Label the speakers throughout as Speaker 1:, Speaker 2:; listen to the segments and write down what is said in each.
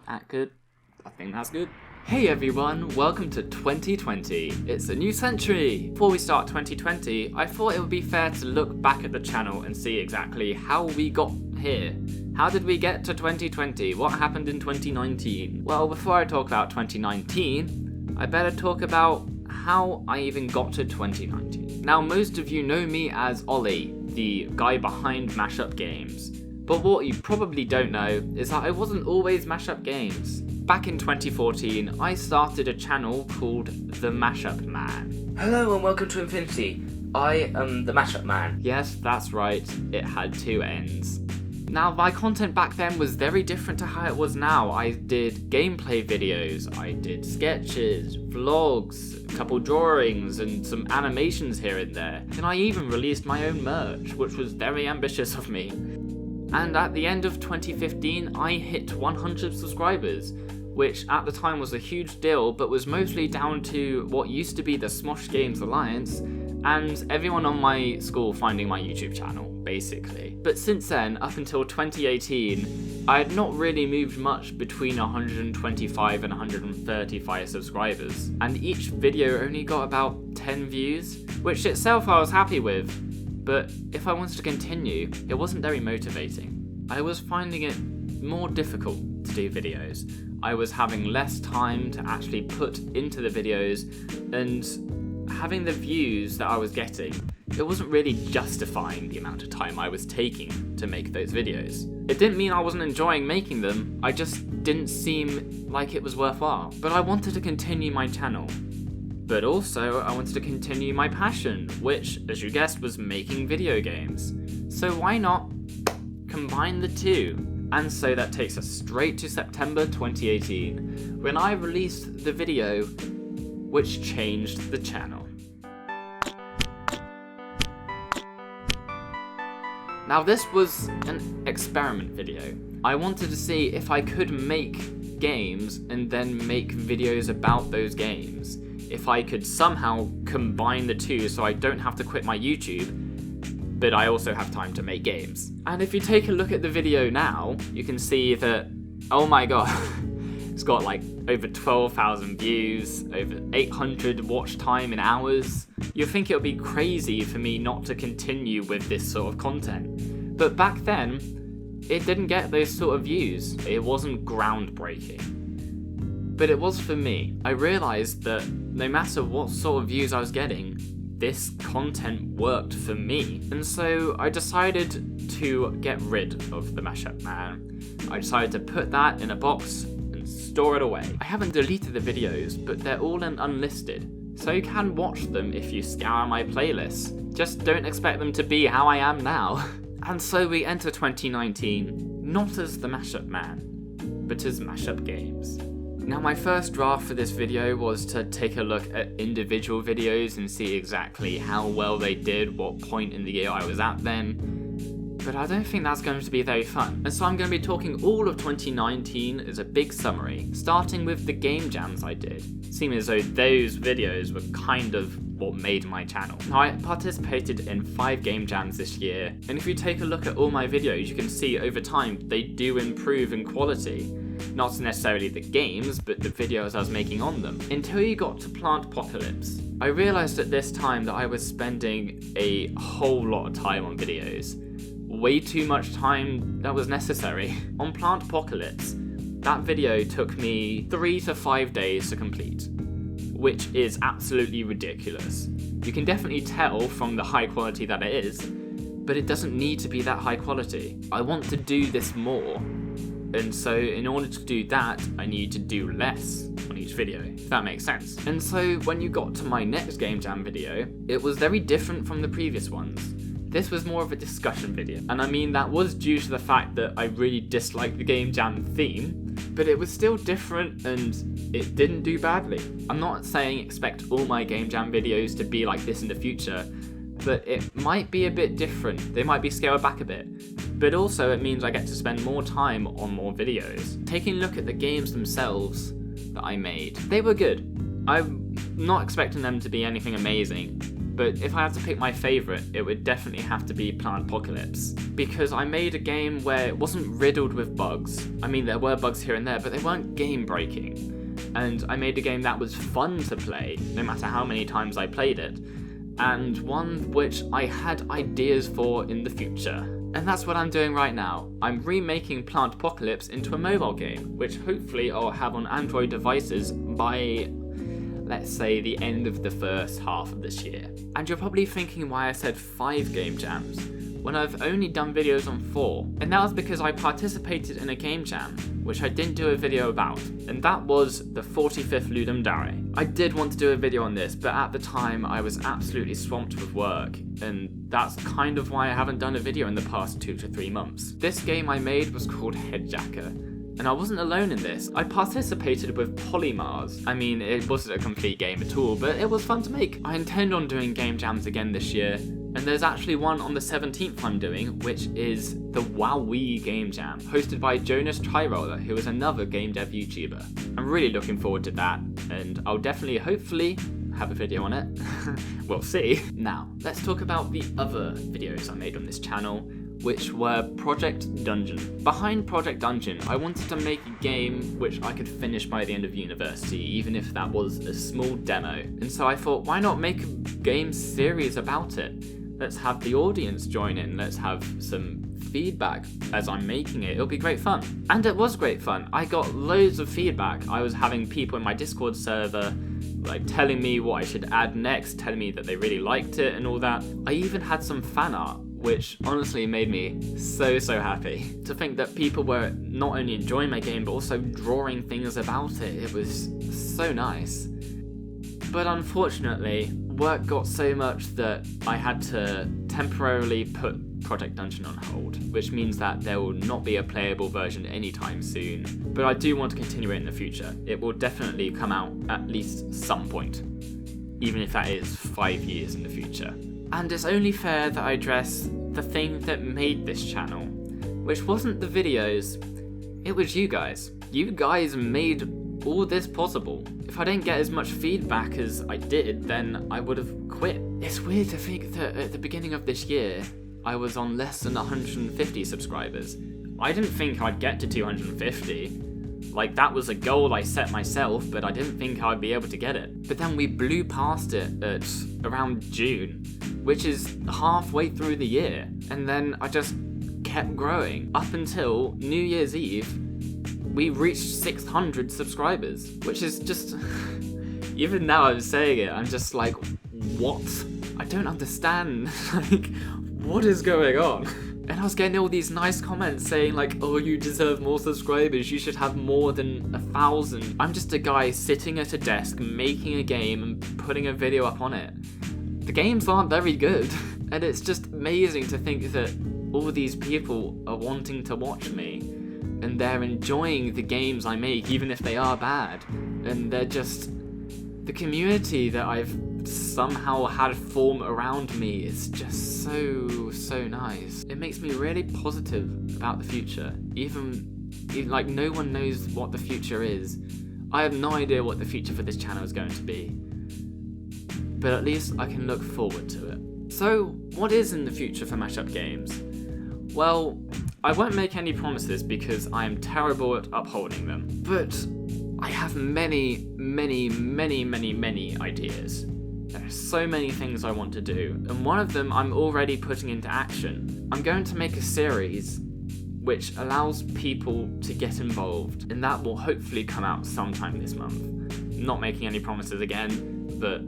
Speaker 1: That good? I think that's good. Hey everyone, welcome to 2020. It's a new century. Before we start 2020, I thought it would be fair to look back at the channel and see exactly how we got here. How did we get to 2020? What happened in 2019? Well, before I talk about 2019, I better talk about how I even got to 2019. Now, most of you know me as Ollie, the guy behind MashUp Games. But what you probably don't know is that I wasn't always MashUp Games. Back in 2014, I started a channel called The MashUp Man.
Speaker 2: Hello and welcome to Infinity. I am the MashUp Man.
Speaker 1: Yes, that's right, it had two ends. Now, my content back then was very different to how it was now. I did gameplay videos, I did sketches, vlogs, a couple drawings, and some animations here and there. And I even released my own merch, which was very ambitious of me. And at the end of 2015, I hit 100 subscribers, which at the time was a huge deal, but was mostly down to what used to be the Smosh Games Alliance, and everyone on my school finding my YouTube channel, basically. But since then, up until 2018, I had not really moved much between 125 and 135 subscribers, and each video only got about 10 views, which itself I was happy with. But if I wanted to continue, it wasn't very motivating. I was finding it more difficult to do videos. I was having less time to actually put into the videos, and having the views that I was getting, it wasn't really justifying the amount of time I was taking to make those videos. It didn't mean I wasn't enjoying making them, I just didn't seem like it was worthwhile. But I wanted to continue my channel. But also, I wanted to continue my passion, which, as you guessed, was making video games. So why not combine the two? And so that takes us straight to September 2018, when I released the video which changed the channel. Now, this was an experiment video. I wanted to see if I could make games and then make videos about those games. If I could somehow combine the two so I don't have to quit my YouTube, but I also have time to make games. And if you take a look at the video now, you can see that, oh my god, it's got like over 12,000 views, over 800 watch time in hours. You'd think it would be crazy for me not to continue with this sort of content. But back then, it didn't get those sort of views. It wasn't groundbreaking. But it was for me. I realised that no matter what sort of views I was getting, this content worked for me. And so I decided to get rid of the MashUp Man. I decided to put that in a box and store it away. I haven't deleted the videos, but they're all in unlisted, so you can watch them if you scour my playlist. Just don't expect them to be how I am now. And so we enter 2019, not as the MashUp Man, but as MashUp Games. Now, my first draft for this video was to take a look at individual videos and see exactly how well they did, what point in the year I was at then. But I don't think that's going to be very fun. And so I'm going to be talking all of 2019 as a big summary, starting with the game jams I did, seeming as though those videos were kind of what made my channel. Now, I participated in 5 game jams this year, and if you take a look at all my videos, you can see over time they do improve in quality. Not necessarily the games, but the videos I was making on them. Until you got to Plantpocalypse. I realised at this time that I was spending a whole lot of time on videos. Way too much time that was necessary. On Plantpocalypse, that video took me 3 to 5 days to complete, which is absolutely ridiculous. You can definitely tell from the high quality that it is, but it doesn't need to be that high quality. I want to do this more. And so in order to do that, I need to do less on each video, if that makes sense. And so when you got to my next game jam video, it was very different from the previous ones. This was more of a discussion video. And I mean, that was due to the fact that I really disliked the game jam theme, but it was still different and it didn't do badly. I'm not saying expect all my game jam videos to be like this in the future, but it might be a bit different. They might be scaled back a bit. But also it means I get to spend more time on more videos. Taking a look at the games themselves that I made, they were good. I'm not expecting them to be anything amazing, but if I had to pick my favourite, it would definitely have to be Plantpocalypse, because I made a game where it wasn't riddled with bugs. I mean, there were bugs here and there, but they weren't game-breaking. And I made a game that was fun to play, no matter how many times I played it, and one which I had ideas for in the future. And that's what I'm doing right now. I'm remaking Plantpocalypse into a mobile game, which hopefully I'll have on Android devices by, let's say, the end of the first half of this year. And you're probably thinking why I said 5 game jams, when I've only done videos on 4. And that was because I participated in a game jam, which I didn't do a video about, and that was the 45th Ludum Dare. I did want to do a video on this, but at the time I was absolutely swamped with work, and that's kind of why I haven't done a video in the past 2 to 3 months. This game I made was called Headjacker, and I wasn't alone in this. I participated with Polymars. I mean, it wasn't a complete game at all, but it was fun to make. I intend on doing game jams again this year, and there's actually one on the 17th I'm doing, which is the Wowee Game Jam, hosted by Jonas Tryroller, who is another game dev YouTuber. I'm really looking forward to that, and I'll definitely, hopefully, have a video on it. We'll see. Now, let's talk about the other videos I made on this channel, which were Project Dungeon. Behind Project Dungeon, I wanted to make a game which I could finish by the end of university, even if that was a small demo. And so I thought, why not make a game series about it? Let's have the audience join in, let's have some feedback as I'm making it. It'll be great fun. And it was great fun. I got loads of feedback. I was having people in my Discord server like telling me what I should add next, telling me that they really liked it and all that. I even had some fan art, which honestly made me so happy. To think that people were not only enjoying my game, but also drawing things about it. It was so nice. But unfortunately, work got so much that I had to temporarily put Project Dungeon on hold, which means that there will not be a playable version anytime soon. But I do want to continue it in the future. It will definitely come out at least some point, even if that is 5 years in the future. And it's only fair that I address the thing that made this channel, which wasn't the videos, it was you guys. You guys made all this possible. If I didn't get as much feedback as I did, then I would have quit. It's weird to think that at the beginning of this year, I was on less than 150 subscribers. I didn't think I'd get to 250. Like, that was a goal I set myself, but I didn't think I'd be able to get it. But then we blew past it at around June, which is halfway through the year. And then I just kept growing up until New Year's Eve. We reached 600 subscribers, which is just, even now I'm saying it, I'm just like, what? I don't understand, like, what is going on? And I was getting all these nice comments saying like, oh, you deserve more subscribers, you should have more than 1,000. I'm just a guy sitting at a desk, making a game and putting a video up on it. The games aren't very good, and it's just amazing to think that all these people are wanting to watch me. And they're enjoying the games I make, even if they are bad. And they're just... the community that I've somehow had form around me is just so nice. It makes me really positive about the future. Even like, no one knows what the future is. I have no idea what the future for this channel is going to be. But at least I can look forward to it. So, what is in the future for MashUp Games? Well, I won't make any promises because I am terrible at upholding them, but I have many ideas. There are so many things I want to do, and one of them I'm already putting into action. I'm going to make a series which allows people to get involved, and that will hopefully come out sometime this month. Not making any promises again, but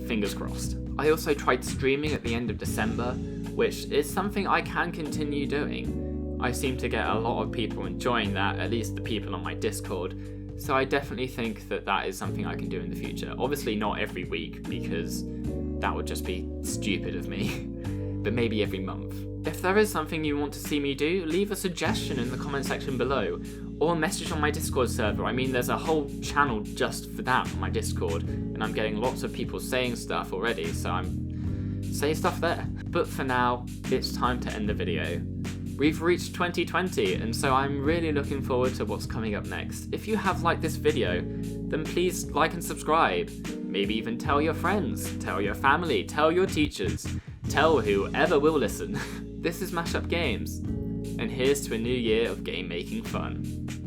Speaker 1: fingers crossed. I also tried streaming at the end of December, which is something I can continue doing. I seem to get a lot of people enjoying that, at least the people on my Discord, so I definitely think that that is something I can do in the future. Obviously not every week, because that would just be stupid of me, but maybe every month. If there is something you want to see me do, leave a suggestion in the comment section below, or message on my Discord server. I mean, there's a whole channel just for that on my Discord, and I'm getting lots of people saying stuff already, so I'm saying stuff there. But for now, it's time to end the video. We've reached 2020, and so I'm really looking forward to what's coming up next. If you have liked this video, then please like and subscribe. Maybe even tell your friends, tell your family, tell your teachers, tell whoever will listen. This is MashUp Games, and here's to a new year of game making fun.